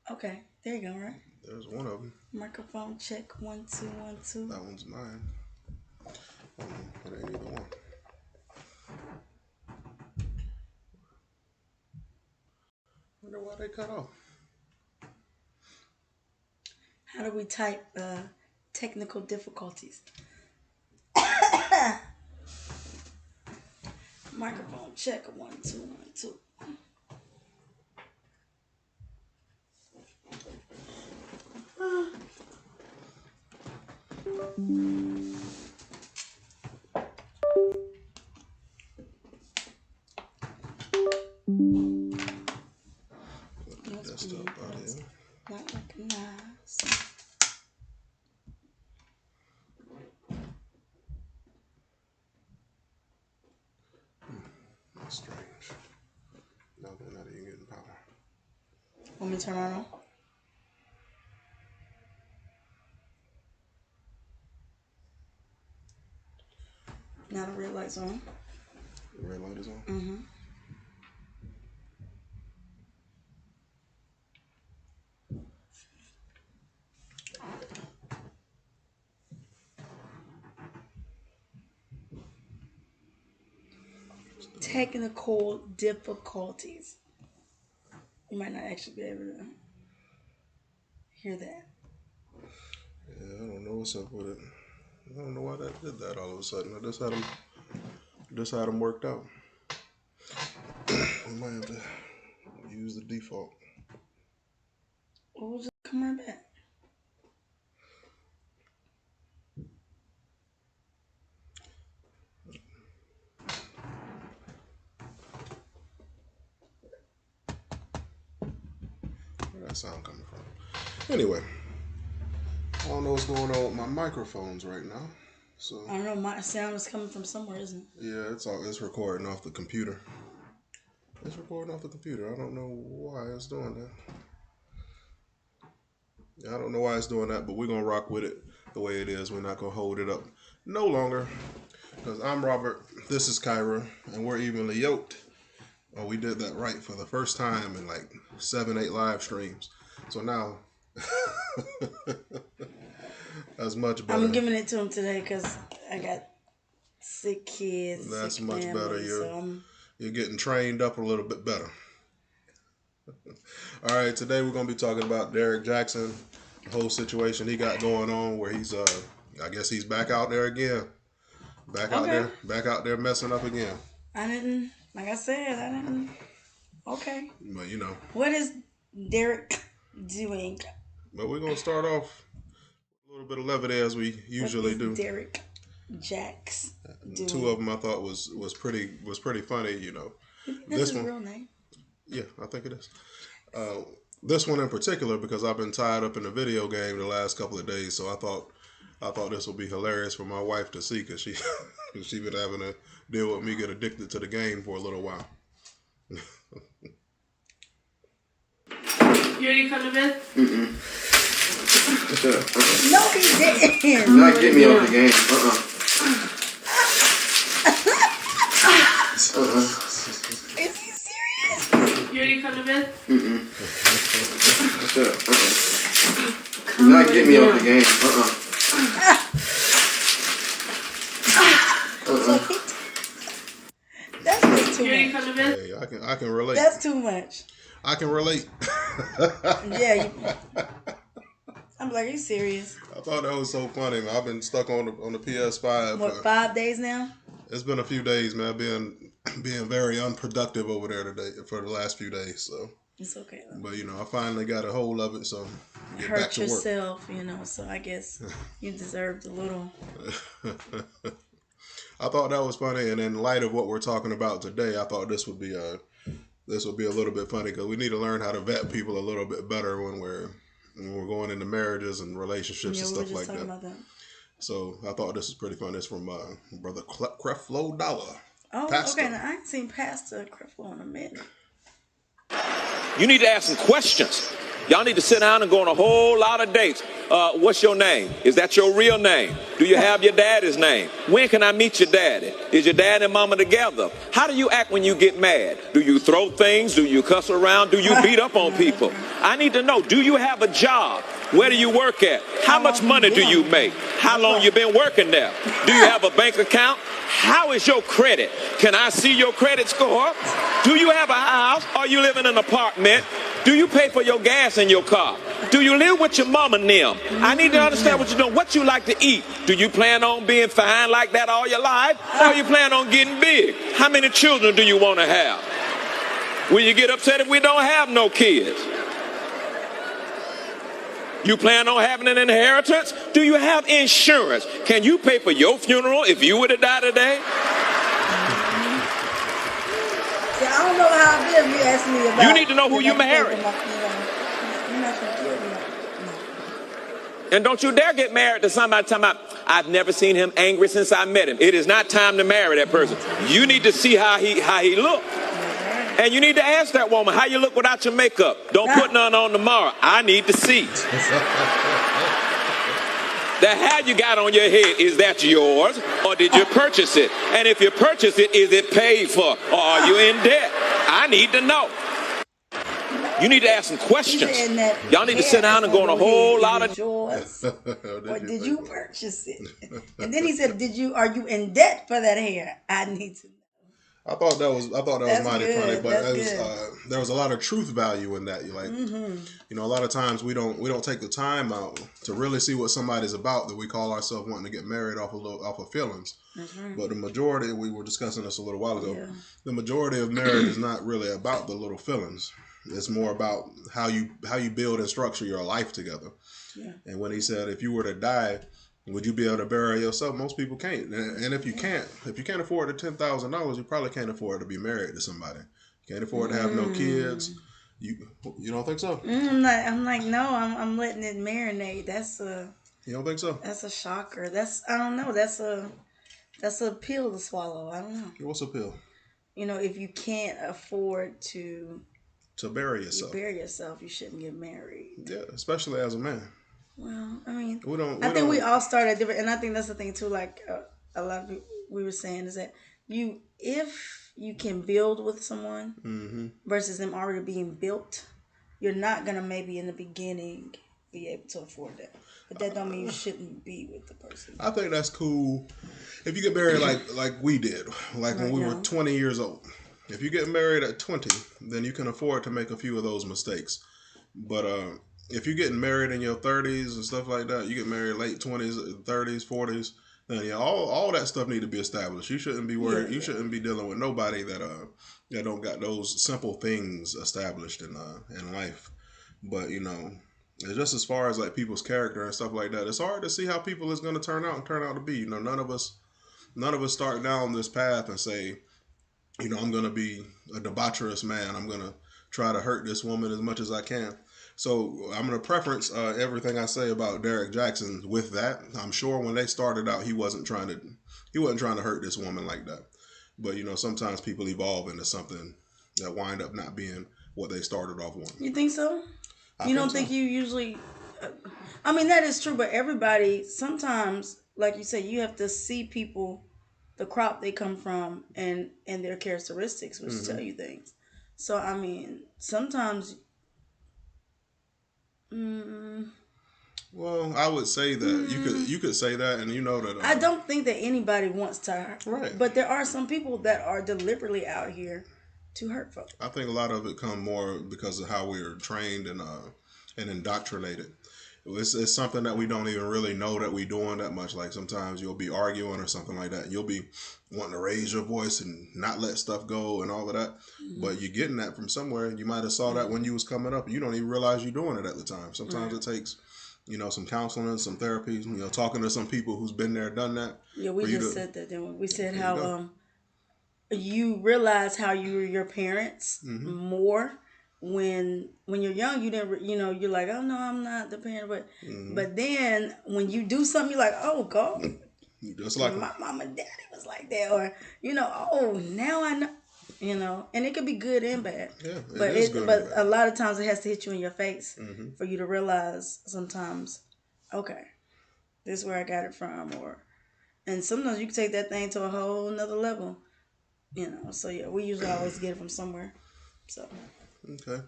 Okay, there you go, right? There's one of them. Microphone check, 1 2 1 2. That one's mine. But ain't either one. Wonder why they cut off. How do we type technical difficulties? Microphone check, 1 2 1 2. Put the Must be desktop out that's here. not recognized. That's strange. No, they're not even getting power. Want me to turn it on? Now the red light's on. The red light is on? Mm-hmm. Technical difficulties. You might not actually be able to hear that. Yeah, I don't know what's up with it. I don't know why that did that all of a sudden. I just had them worked out. We might have to use the default. Well, we'll just come right back. Where that sound coming from? Anyway, I don't know what's going on with my microphones right now. So I don't know. My sound is coming from somewhere, isn't it? yeah, it's recording off the computer. It's recording off the computer. I don't know why it's doing that. I don't know why it's doing that, but we're gonna rock with it the way it is. We're not gonna hold it up no longer. Because I'm Robert, this is Kyra, and we're evenly yoked. Oh, we did that right for the first time in like 7-8 live streams. So now that's much better. I'm giving it to him today because I got sick kids. That's sick much family, better. So You're getting trained up a little bit better. All right, today we're gonna be talking about Derrick Jaxn, the whole situation he got going on, where he's I guess he's back out there again, back out there messing up again. Like I said, I didn't. Okay. But you know, What is Derrick doing? but we're gonna start off a little bit of levity as we usually do. Derrick Jaxn doing? Two of them I thought was pretty funny. You know, This is his real name. Yeah, I think it is. This one in particular because I've been tied up in a video game the last couple of days, so I thought this would be hilarious for my wife to see because she been having to deal with me get addicted to the game for a little while. You ready to come to bed? No, he didn't. Not get me off the game. Is he serious? You ready to come to bed? Not get me off the game. That's just too You ready to much. come to bed? Hey, I can relate. That's too much. I can relate. Yeah. I'm like, are you serious? I thought that was so funny, man. I've been stuck on the PS5. What, 5 days now? It's been a few days, man. Being very unproductive over there today for the last few days. So It's okay though. but you know, I finally got a hold of it, so get back Hurt to work. yourself, so I guess you deserved a little. I thought that was funny, and in light of what we're talking about today, I thought this would be a little bit funny because we need to learn how to vet people a little bit better when we're going into marriages and relationships and stuff like that. About that. So I thought this was pretty fun. It's from Brother Creflo Dollar. Oh, Pastor. okay. Now, I ain't seen Pastor Creflo in a minute. You need to ask some questions. Y'all need to sit down and go on a whole lot of dates. What's your name? Is that your real name? Do you have your daddy's name? When can I meet your daddy? Is your dad and mama together? How do you act when you get mad? Do you throw things? Do you cuss around? Do you beat up on people? I need to know, do you have a job? Where do you work at? How much money do you make? How long you been working there? Do you have a bank account? How is your credit? Can I see your credit score? Do you have a house? Or you live in an apartment? Do you pay for your gas in your car? Do you live with your mama and them? I need to understand what you like to eat. Do you plan on being fine like that all your life? Or you plan on getting big? How many children do you want to have? Will you get upset if we don't have no kids? You plan on having an inheritance? Do you have insurance? Can you pay for your funeral if you were to die today? See, I don't know how I feel. You asking me about. You need to know who you marry. You're not gonna kill me. And don't you dare get married to somebody talking about, I've never seen him angry since I met him. It is not time to marry that person. You need to see how he look. And you need to ask that woman, how you look without your makeup? Don't put none on tomorrow. I need to see. The hair you got on your head, is that yours? Or did you purchase it? And if you purchased it, is it paid for? Or are you in debt? I need to know. You need to ask some questions. Y'all need to sit down and go on a whole lot of... yours, or did you purchase it? And then he said, are you in debt for that hair? I need to know. I thought that was mighty good. funny, but That's there was a lot of truth value in that. Like, you know, a lot of times we don't take the time out to really see what somebody's about. That we call ourselves wanting to get married off of feelings. That's right. But the majority, we were discussing this a little while ago. Yeah. The majority of marriage is not really about the little feelings. It's more about how you build and structure your life together. Yeah. And when he said, if you were to die, would you be able to bury yourself? Most people can't. And if you can't afford the $10,000, you probably can't afford to be married to somebody. You can't afford to have no kids. You don't think so? I'm like, no, I'm letting it marinate. You don't think so? That's a shocker. I don't know. That's a pill to swallow. I don't know. What's a pill? If you can't afford to bury yourself. bury yourself, you shouldn't get married. Yeah, especially as a man. Well, I mean, I think we all start at different, and I think that's the thing too. Like a lot of people, we were saying is that if you can build with someone versus them already being built, you're not gonna maybe in the beginning be able to afford that. But that don't mean you shouldn't be with the person. I think that's cool if you get married like we did, like when we were 20 years old. If you get married at 20, then you can afford to make a few of those mistakes. But if you're getting married in your 30s and stuff like that, you get married late 20s, 30s, 40s, then yeah, all that stuff need to be established. You shouldn't be worried. You shouldn't be dealing with nobody that don't got those simple things established in life. But just as far as like people's character and stuff like that, it's hard to see how people is going to turn out to be. None of us start down this path and say, I'm going to be a debaucherous man. I'm going to try to hurt this woman as much as I can. So I'm going to preference everything I say about Derrick Jaxn with that. I'm sure when they started out, he wasn't trying to hurt this woman like that. But sometimes people evolve into something that wind up not being what they started off wanting. You think so? You don't think you usually? I mean, that is true, but everybody sometimes, like you say, you have to see people, the crop they come from, and their characteristics, which tell you things. So I mean, sometimes. Well, I would say that you could say that, and that I don't think that anybody wants to, right? But there are some people that are deliberately out here to hurt folks. I think a lot of it come more because of how we're trained and indoctrinated. It's something that we don't even really know that we're doing that much. Like sometimes you'll be arguing or something like that, and you'll be wanting to raise your voice and not let stuff go and all of that. But you're getting that from somewhere. You might have saw that when you was coming up. You don't even realize you're doing it at the time. Sometimes it takes, some counseling, some therapy, talking to some people who's been there, done that. Yeah, we just said that, didn't we? We said how you realize how you were your parents more when you're young. You didn't, you're like, oh no, I'm not the parent, but then when you do something, you're like, oh God, just like my mom and daddy was like that, or oh now I know, and it could be good and bad. Yeah, but a lot of times it has to hit you in your face for you to realize sometimes, okay, this is where I got it from, and sometimes you can take that thing to a whole nother level. So yeah, we usually always get it from somewhere. So okay,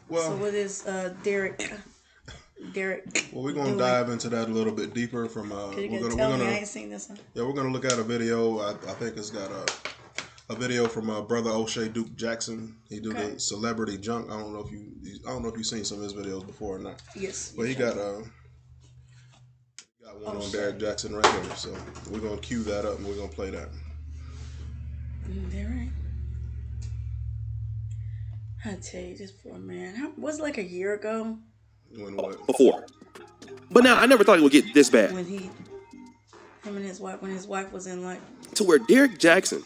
well, so what is Derrick? Well, we're gonna dive into that a little bit deeper. From I ain't seen this one. Yeah, we're gonna look at a video. I think it's got a video from brother O'Shea Duke Jaxn. He do the celebrity junk. I don't know if you've seen some of his videos before or not. Yes. But he got one on Derrick Jaxn right here. So we're gonna cue that up and we're gonna play that. Derrick. I tell you, this poor man. Was it like a year ago? Before. But now I never thought it would get this bad. When him and his wife, was in like. To where Derrick Jaxn,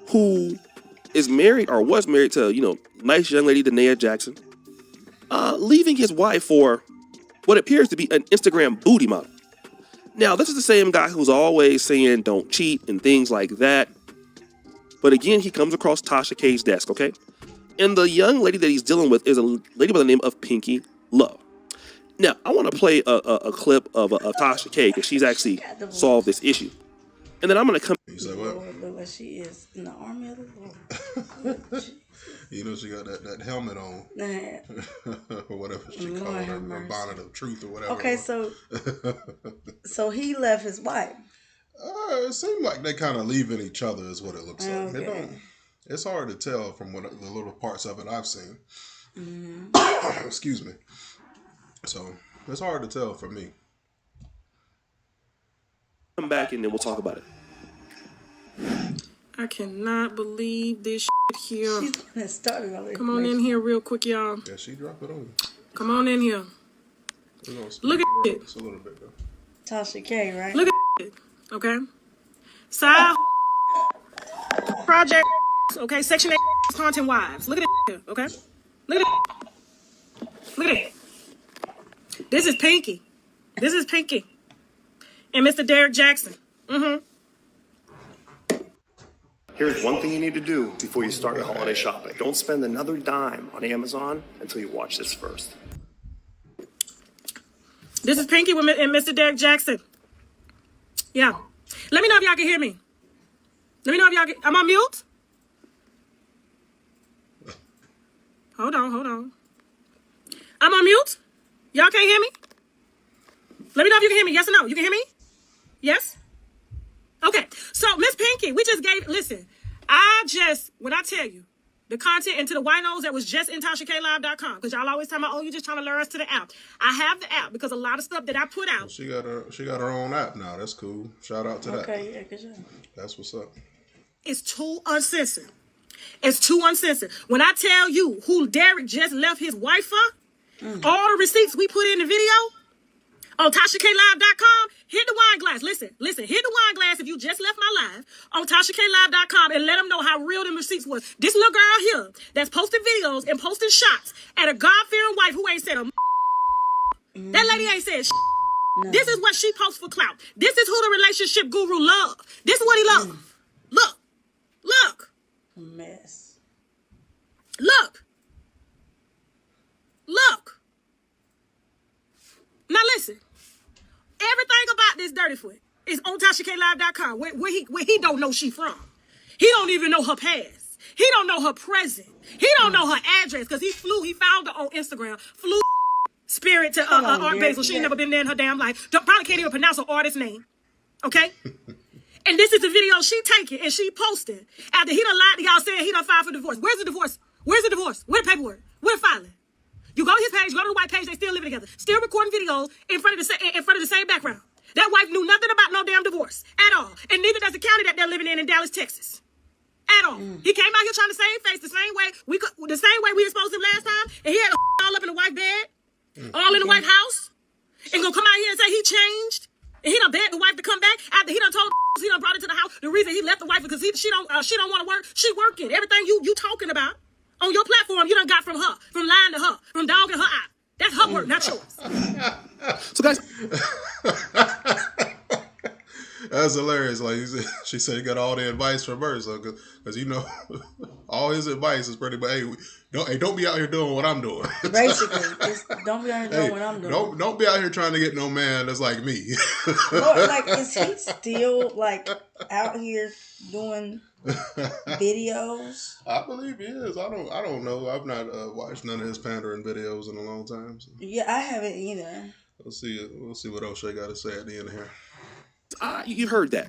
who is married or was married to, nice young lady, Danae Jackson, leaving his wife for what appears to be an Instagram booty model. Now, this is the same guy who's always saying don't cheat and things like that. But again, he comes across Tasha K's desk, okay? And the young lady that he's dealing with is a lady by the name of Pinky Love. Now, I want to play a clip of Tasha K because she's actually solved this issue. And then I'm going to come... You say what? Look like she is in the army of the Lord. She got that helmet on. Or whatever she called it. Her bonnet of truth or whatever. Okay, so he left his wife. It seemed like they kind of leaving each other is what it looks like. Okay. It's hard to tell from what the little parts of it I've seen. Excuse me. So it's hard to tell for me. Come back and then we'll talk about it. I cannot believe this shit here. She's gonna start it already. Come on in here real quick, y'all. Yeah, she dropped it on you. Come on in here. Look at it. It's a little bit though. Tasha K, right? Look at it. Okay. Side project. Okay. Section 8 content wives. Look at it here. Okay. Look at it. Look at it. This is Pinky. This is Pinky. And Mr. Derrick Jaxn. Here's one thing you need to do before you start your holiday shopping. Don't spend another dime on Amazon until you watch this first. This is Pinky and Mr. Derrick Jaxn. Yeah. Let me know if y'all can hear me. Let me know if y'all can. I'm on mute? Hold on. I'm on mute? Y'all can't hear me? Let me know if you can hear me. Yes or no? You can hear me? Yes? Okay. So, Miss Pinky, we just gave, listen, when I tell you, the content into the winos that was just in TashaKLive.com, because y'all always tell me, oh, you just trying to lure us to the app. I have the app because a lot of stuff that I put out. Well, she got her own app now. That's cool. Shout out to that. Okay, yeah, good job. That's what's up. It's too uncensored. It's too uncensored. When I tell you who Derrick just left his wife for, all the receipts we put in the video on TashaKLive.com, hit the wine glass. Listen, hit the wine glass if you just left my live on TashaKLive.com and let them know how real them receipts was. This little girl here that's posting videos and posting shots at a God-fearing wife who ain't said a that lady ain't said no. This is what she posts for clout. This is who the relationship guru love. This is what he love. Look. A mess. Look. Now listen. Everything about this dirty foot is on TashaKLive.com, where he don't know she from. He don't even know her past. He don't know her present. He don't know her address because he found her on Instagram, flew Spirit to Art Basel. She ain't never been there in her damn life. Probably can't even pronounce her artist name. Okay? And this is the video she taking and she posted after he done lied to y'all saying he done filed for divorce. Where's the divorce? Where's the divorce? Where the paperwork? Where the filing? You go to his page, go to the white page, they still living together. Still recording videos in front of the same background. That wife knew nothing about no damn divorce at all. And neither does the county that they're living in Dallas, Texas. At all. He came out here trying to save face the same way we exposed him last time, and he had all up in the white bed, all in the White House, and gonna come out here and say he changed. And he done begged the wife to come back after he done told he done brought it to the house. The reason he left the wife because she don't want to work. She working. Everything you talking about on your platform, you done got from her, from lying to her, from dogging her out. That's her work, not yours. So guys, that's hilarious. Like she said, you got all the advice from her, so because you know, all his advice is pretty. But don't be out here doing what I'm doing. Basically, don't be out here doing what I'm doing. Don't be out here trying to get no man that's like me. Lord, like, is he still like out here doing videos? I believe he is. I don't know. I've not watched none of his pandering videos in a long time. So. Yeah, I haven't either. We'll see what O'Shea got to say at the end of here. you heard that.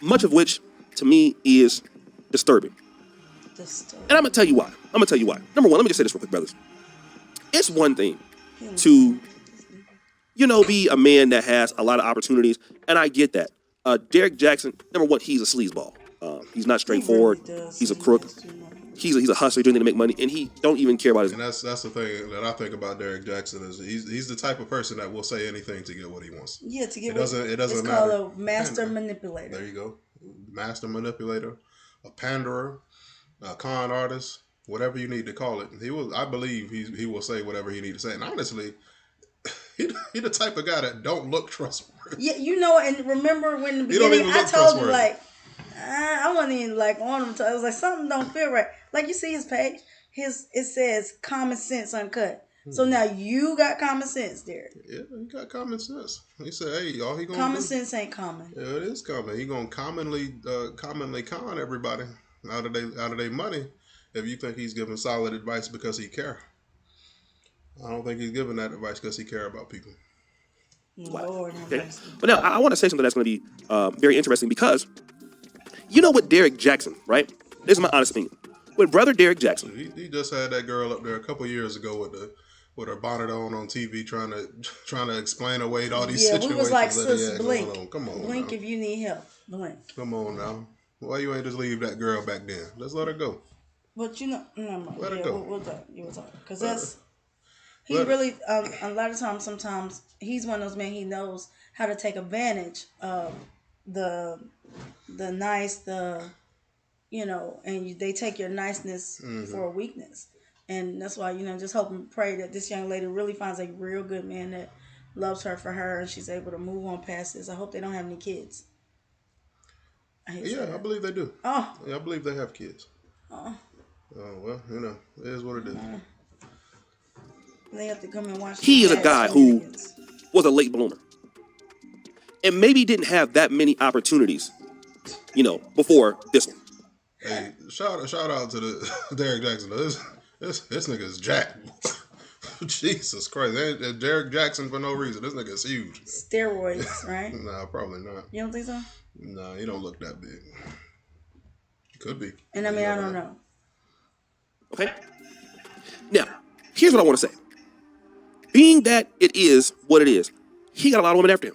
Much of which, to me, is disturbing. And I'm going to tell you why. Number one, let me just say this real quick, brothers. It's one thing to, be a man that has a lot of opportunities, and I get that. Derrick Jaxn, number one, he's a sleazeball. He's not straightforward. He's a crook. He's a hustler doing it to make money, and he don't even care about his. And that's the thing that I think about Derrick Jaxn is he's the type of person that will say anything to get what he wants. Yeah, to get it doesn't matter. It's called a master manipulator. There you go, master manipulator, a panderer, a con artist, whatever you need to call it. I believe he will say whatever he needs to say. And honestly, he the type of guy that don't look trustworthy. Yeah, and remember when in the beginning I told you like. I wasn't even like on him. I was like, something don't feel right. Like you see his page, it says common sense uncut. So now you got common sense, Derrick. Yeah, he got common sense. He said, "Hey, all he gonna common sense ain't common. Yeah, it is common. He gonna commonly con everybody out of their money. If you think he's giving solid advice because he care, I don't think he's giving that advice because he care about people. Lord, okay. But now I want to say something that's going to be very interesting because. You know what, Derrick Jaxn, right? This is my honest opinion. With brother Derrick Jaxn, he just had that girl up there a couple years ago with her bonnet on TV, trying to explain away all these situations. Yeah, we was like, sis, blink. Going on. Come on, blink now. If you need help. Blink. Come on now. Why you ain't just leave that girl back then? Let's let her go. But let her go. We'll talk. You will talk because that's he really. A lot of times, sometimes he's one of those men. He knows how to take advantage of the nice, and they take your niceness for a weakness. And that's why, just hope and pray that this young lady really finds a real good man that loves her for her and she's able to move on past this. I hope they don't have any kids. Yeah, I believe they do. Oh. Yeah, I believe they have kids. Oh. Well, it is what it is. They have to come and watch. He is a guy who was a late bloomer. And maybe didn't have that many opportunities, before this one. Hey, shout out to the Derrick Jaxn. This nigga is jacked. Jesus Christ. Ain't Derrick Jaxn for no reason. This nigga is huge. Steroids, right? Nah, probably not. You don't think so? Nah, he don't look that big. Could be. And I mean, I don't know. Okay? Now, here's what I want to say. Being that it is what it is, he got a lot of women after him.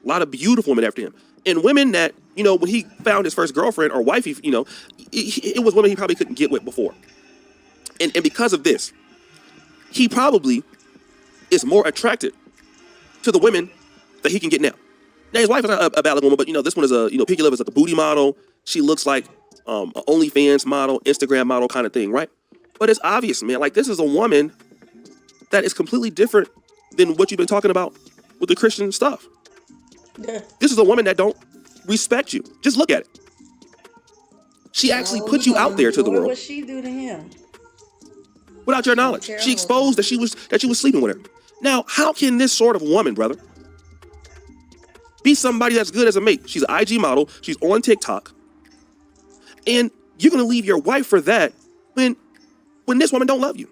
A lot of beautiful women after him. And women that, when he found his first girlfriend or wife, it was women he probably couldn't get with before. And because of this, he probably is more attracted to the women that he can get now. Now, his wife is not a bad woman, but, this one is Pinky Love is like a booty model. She looks like an OnlyFans model, Instagram model kind of thing, right? But it's obvious, man. Like, this is a woman that is completely different than what you've been talking about with the Christian stuff. Yeah. This is a woman that don't respect you. Just look at it. She actually put you out there to the world. What she do to him? Without your knowledge. She exposed that she was sleeping with her. Now, how can this sort of woman, brother, be somebody that's good as a mate? She's an IG model. She's on TikTok. And you're going to leave your wife for that when this woman don't love you.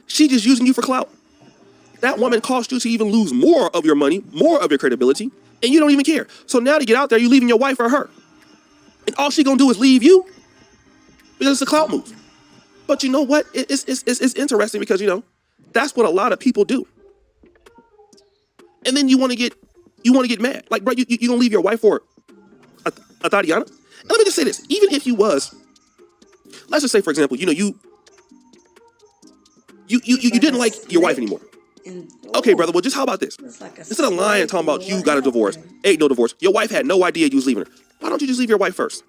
She just using you for clout. That woman cost you to even lose more of your money, more of your credibility, and you don't even care. So now to get out there, you're leaving your wife for her. And all she gonna do is leave you because it's a clout move. But you know what? It's interesting because, that's what a lot of people do. And then you want to get mad. Like, bro, you gonna leave your wife for a Tatiana? And let me just say this. Even if you was, let's just say, for example, you didn't like your wife anymore. Okay, brother, well, just how about this? Instead of lying and talking about you got a divorce, ain't no divorce, your wife had no idea you was leaving her. Why don't you just leave your wife first?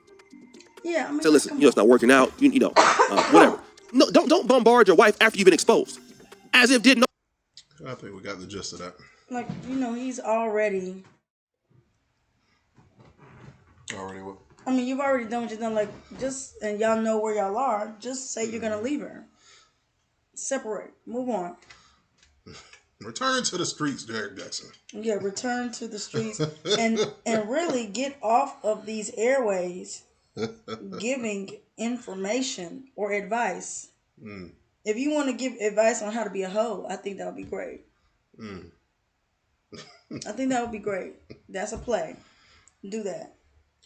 Yeah, I mean, so listen, it's not working out, whatever. No, don't bombard your wife after you've been exposed. As if didn't know. I think we got the gist of that. Like, he's already... Already what? I mean, you've already done what you've done. Like, and y'all know where y'all are. Just say you're going to leave her. Separate. Move on. Return to the streets, Derrick Jaxn. Yeah, return to the streets and really get off of these airways giving information or advice. If you want to give advice on how to be a hoe, I think that would be great. I think that would be great. That's a play. Do that.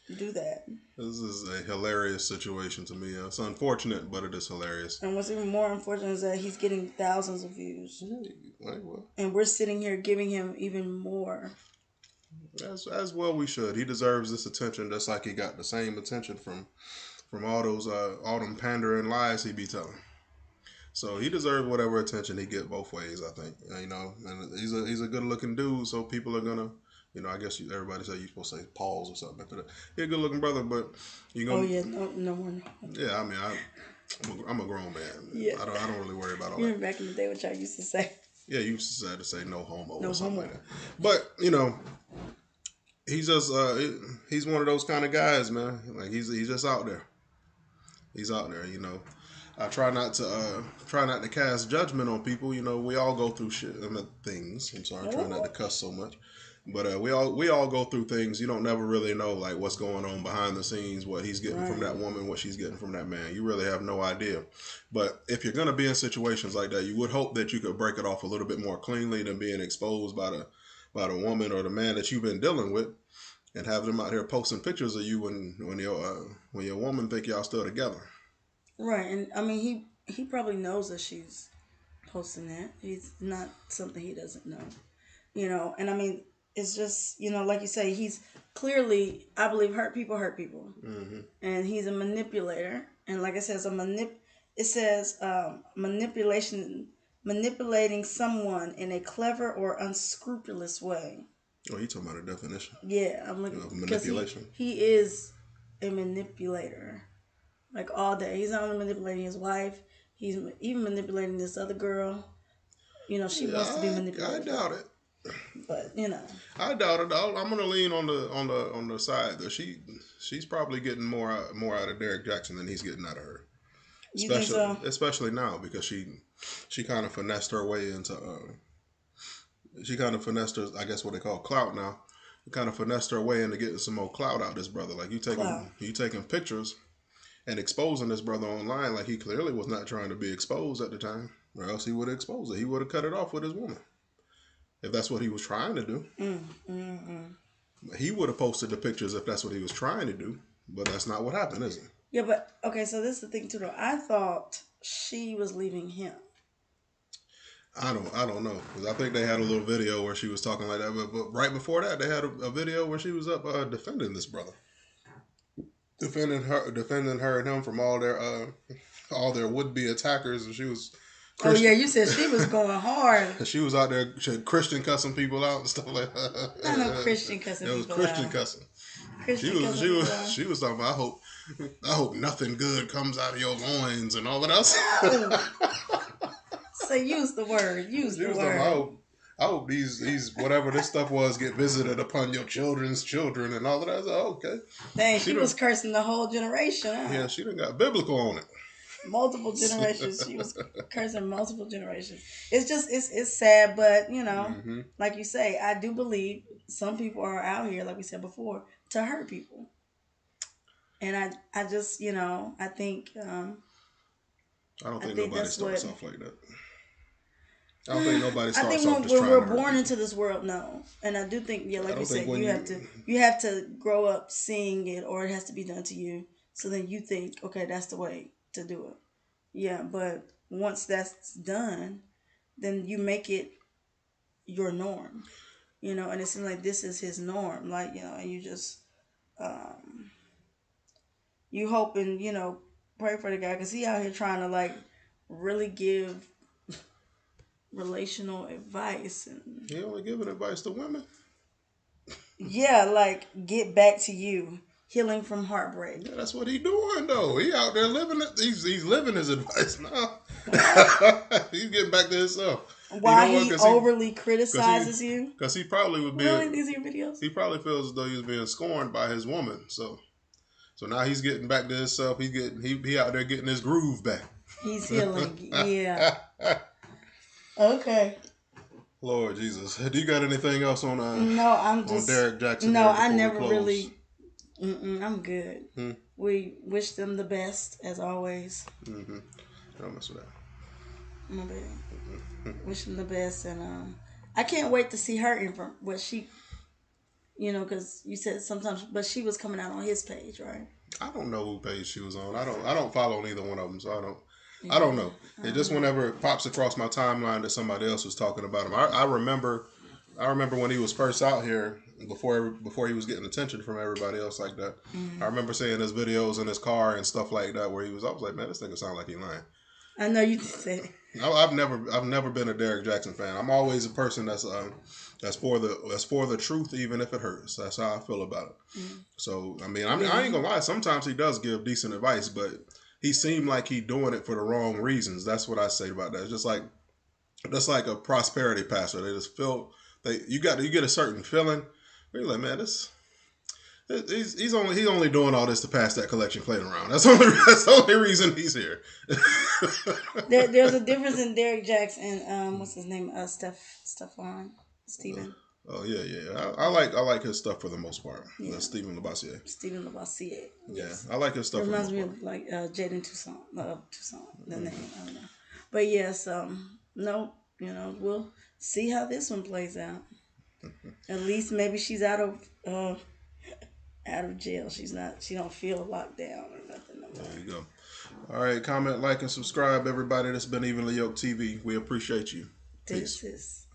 This is a hilarious situation to me. It's unfortunate, but it is hilarious. And what's even more unfortunate is that he's getting thousands of views. Like what? And we're sitting here giving him even more. As well we should. He deserves this attention just like he got the same attention from all those all them pandering lies he be telling. So he deserves whatever attention he get both ways, I think. And he's a good looking dude, so people are gonna, I guess everybody say you're supposed to say pause or something after that. He's a good looking brother, but you gonna. Oh yeah, no more. Yeah, I mean I'm a grown man. Yeah. I don't really worry about all You that. remember back in the day what y'all used to say? Yeah, you used to say no homo no or something homo. like that. But he's just he's one of those kind of guys, man. Like he's just out there. He's out there, I try not to cast judgment on people. We all go through things. I'm sorry, I try not to cuss so much. But we all go through things. You don't never really know like what's going on behind the scenes, what he's getting from that woman, what she's getting from that man. You really have no idea. But if you're gonna be in situations like that, you would hope that you could break it off a little bit more cleanly than being exposed by the woman or the man that you've been dealing with, and have them out here posting pictures of you when your woman think y'all still together. Right, and I mean he probably knows that she's posting that. It's not something he doesn't know, and I mean. It's just, like you say, he's clearly, I believe, hurt people. Mm-hmm. And he's a manipulator. And like I said, it says manipulating someone in a clever or unscrupulous way. Oh, you talking about a definition? Yeah, I'm looking at manipulation. He is a manipulator. Like all day. He's not only manipulating his wife, he's even manipulating this other girl. You know, she wants to be manipulated. I doubt it. But you know, I doubt it. I'm gonna lean on the side that she's probably getting more out of Derrick Jaxn than he's getting out of her. you think so? Especially now because she kind of finessed her way into she kind of finessed her, I guess what they call clout now. Kind of finessed her way into getting some more clout out of this brother. Like you taking pictures and exposing this brother online like he clearly was not trying to be exposed at the time, or else he would have exposed it. He would have cut it off with his woman. If that's what he was trying to do. He would have posted the pictures if that's what he was trying to do. But that's not what happened, is it? Yeah, but okay, so this is the thing too though. I thought she was leaving him. I don't know. Because I think they had a little video where she was talking like that. But right before that, they had a video where she was up defending this brother. Defending her and him from all their would-be attackers. And she was... Christian. Oh yeah, you said she was going hard. She was out there Christian cussing people out and stuff like that. Not no Christian cussing people out. It was Christian cussing. She was talking about, I hope nothing good comes out of your loins and all of that. So use the word. Use the word. I hope these whatever this stuff was get visited upon your children's children and all of that. Okay. Dang, she was cursing the whole generation. Huh? Yeah, she done got biblical on it. Multiple generations. She was cursing multiple generations. It's just it's sad, but you know, like you say, I do believe some people are out here, like we said before, to hurt people. And I just, you know, I think I don't think nobody starts off like that. I don't think nobody starts off just trying to hurt people. I think when we're born into this world, no. And I do think, yeah, like you said, you have to grow up seeing it, or it has to be done to you. So then you think, okay, that's the way to do it. Yeah, but once that's done, then you make it your norm, you know, and it seems like this is his norm, like, you know, and you just, you hope and, you know, pray for the guy, because he out here trying to, like, really give relational advice. And he only giving advice to women? Yeah, like, get back to you. Healing from heartbreak. Yeah, that's what he doing though. He out there living it. He's living his advice now. He's getting back to himself. Why he overly criticizes you? Because he probably would be. Really, these are your videos. He probably feels as though he was being scorned by his woman. So now he's getting back to himself. He out there getting his groove back. He's healing. Yeah. Okay. Lord Jesus, do you got anything else on? No, I'm just on Derrick Jaxn. No, I never really. I'm good. We wish them the best, as always. Don't mess with that. My baby. Wish them the best, and I can't wait to see her in from what she, you know, because you said sometimes, but she was coming out on his page, right? I don't know who page she was on. I don't follow neither one of them, so I don't know. It just whenever it pops across my timeline that somebody else was talking about him. I remember when he was first out here, before he was getting attention from everybody else like that. I remember seeing his videos in his car and stuff like that where I was like, man, this nigga sound like he lying. I know you said. I've never been a Derrick Jaxn fan. I'm always a person that's for the truth, even if it hurts. That's how I feel about it. So I mean, I ain't gonna lie. Sometimes he does give decent advice, but he seemed like he doing it for the wrong reasons. That's what I say about that. It's just like a prosperity pastor. They just feel you get a certain feeling. You're like, man, he's only doing all this to pass that collection plate around. That's the only reason he's here. There's a difference in Derrick Jaxn and what's his name? Steven. Oh yeah. I like his stuff for the most part. Yeah. Steven Labassiere. Yeah, yes. I like his stuff. It reminds me of like Jaden Tucson. The name. I don't know. But yes, no, you know, we'll see how this one plays out. At least maybe she's out of jail. She don't feel locked down or nothing. There you go. All right, comment, like, and subscribe, everybody that's been Evenly Yoked TV. We appreciate you. Peace.